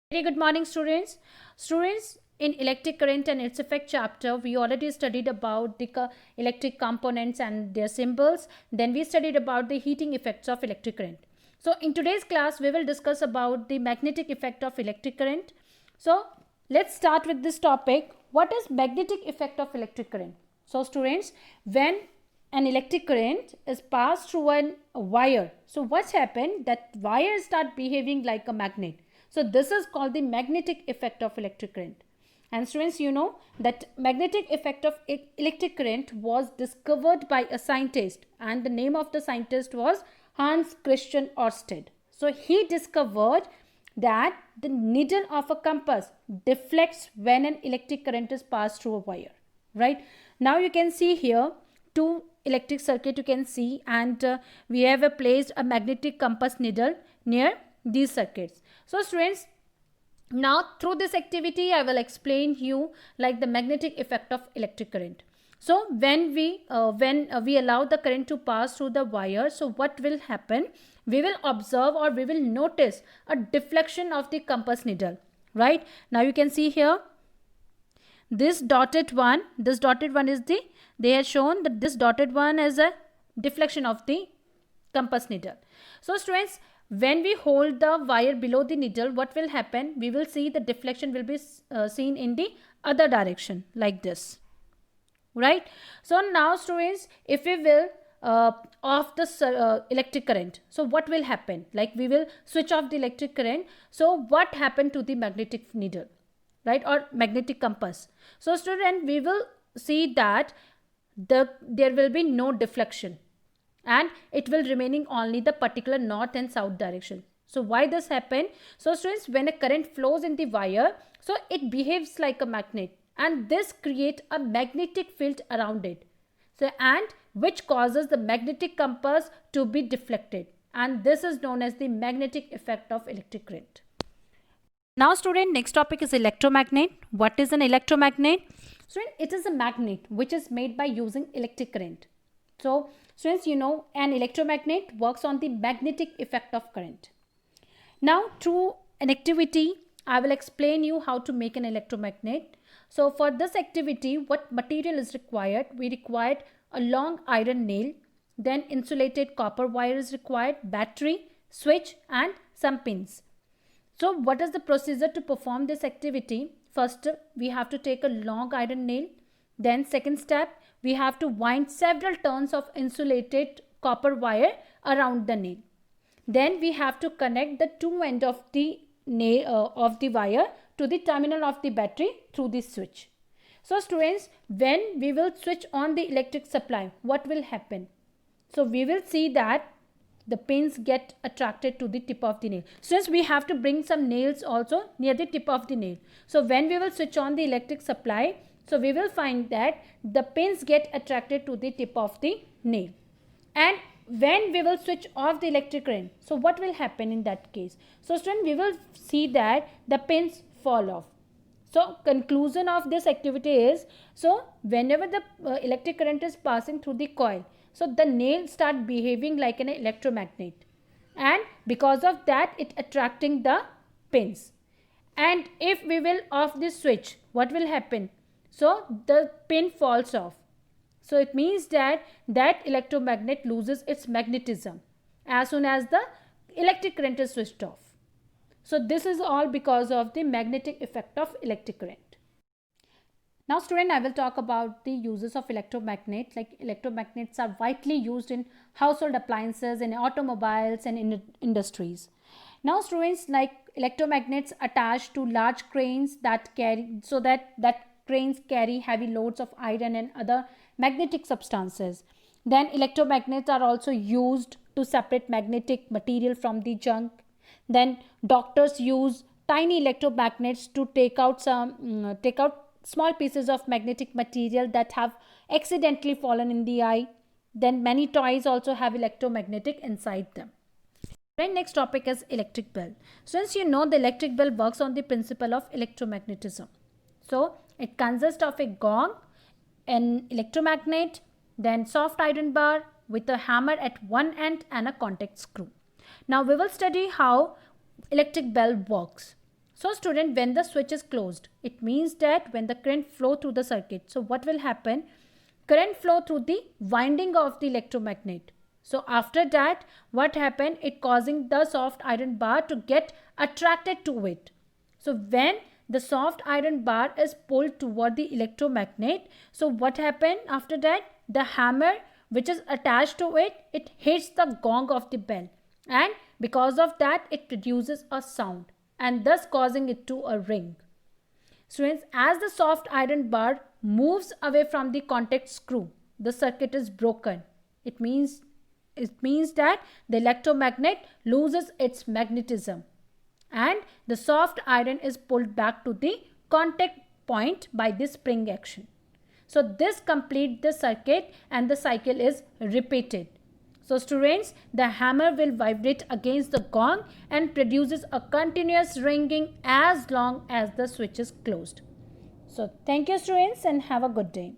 Very good morning, students. Students, in electric current and its effect chapter, we already studied about the electric components and their symbols. Then we studied about the heating effects of electric current. So in today's class, we will discuss about the magnetic effect of electric current. So let's start with this topic. What is magnetic effect of electric current? So students, when an electric current is passed through a wire, so what's happened? That wire start behaving like a magnet. So this is called the magnetic effect of electric current. And students, you know that magnetic effect of electric current was discovered by a scientist, and the name of the scientist was Hans Christian Ørsted. So he discovered that the needle of a compass deflects when an electric current is passed through a wire. Right now you can see here two electric circuit you can see, and we have placed a magnetic compass needle near these circuits. So students, now through this activity I will explain you like the magnetic effect of electric current. So when we allow the current to pass through the wire, so what will happen? We will observe or we will notice a deflection of the compass needle. Right now you can see here this dotted one is the, they have shown that this dotted one is a deflection of the compass needle. So students, when we hold the wire below the needle, what will happen? We will see the deflection will be seen in the other direction like this. Right. So now students, if we will off the electric current, so what will happen? Like we will switch off the electric current. So what happened to the magnetic needle? Right, or magnetic compass? So student, we will see that there will be no deflection, and it will remaining only the particular north and south direction. So why this happen? So students, when a current flows in the wire, so it behaves like a magnet, and this create a magnetic field around it, so and which causes the magnetic compass to be deflected, and this is known as the magnetic effect of electric current. Now student, next topic is electromagnet. What is an electromagnet? Student, it is a magnet which is made by using electric current. So students, you know an electromagnet works on the magnetic effect of current. Now through an activity, I will explain you how to make an electromagnet. So for this activity, what material is required? We required a long iron nail, then insulated copper wire is required, battery, switch and some pins. So what is the procedure to perform this activity? First, we have to take a long iron nail. Then second step, we have to wind several turns of insulated copper wire around the nail. Then we have to connect the two ends of the nail of the wire to the terminal of the battery through the switch. So students, when we will switch on the electric supply, what will happen? So we will see that the pins get attracted to the tip of the nail. Since we have to bring some nails also near the tip of the nail. So when we will switch on the electric supply, so we will find that the pins get attracted to the tip of the nail. And when we will switch off the electric current, so what will happen in that case? So student, we will see that the pins fall off. So conclusion of this activity is, so whenever the electric current is passing through the coil, so the nail start behaving like an electromagnet, and because of that it attracting the pins. And if we will off this switch, what will happen? So the pin falls off. So it means that electromagnet loses its magnetism as soon as the electric current is switched off. So this is all because of the magnetic effect of electric current. Now student, I will talk about the uses of electromagnet. Like electromagnets are widely used in household appliances, in automobiles and in industries. Now students, like electromagnets attached to large cranes that carry, so that cranes carry heavy loads of iron and other magnetic substances. Then electromagnets are also used to separate magnetic material from the junk. Then doctors use tiny electromagnets to take out small pieces of magnetic material that have accidentally fallen in the eye. Then many toys also have electromagnetic inside them. Right, next topic is electric bell. Since you know the electric bell works on the principle of electromagnetism. So it consists of a gong, an electromagnet, then soft iron bar with a hammer at one end and a contact screw. Now we will study how electric bell works. So student, when the switch is closed, it means that when the current flow through the circuit, so what will happen? Current flow through the winding of the electromagnet. So after that, what happened? It causing the soft iron bar to get attracted to it. So when the soft iron bar is pulled toward the electromagnet, so what happened after that? The hammer which is attached to it, it hits the gong of the bell, and because of that it produces a sound and thus causing it to a ring. Students, as the soft iron bar moves away from the contact screw, the circuit is broken. It means that the electromagnet loses its magnetism and the soft iron is pulled back to the contact point by the spring action. So this completes the circuit and the cycle is repeated. So students, the hammer will vibrate against the gong and produces a continuous ringing as long as the switch is closed. So thank you students and have a good day.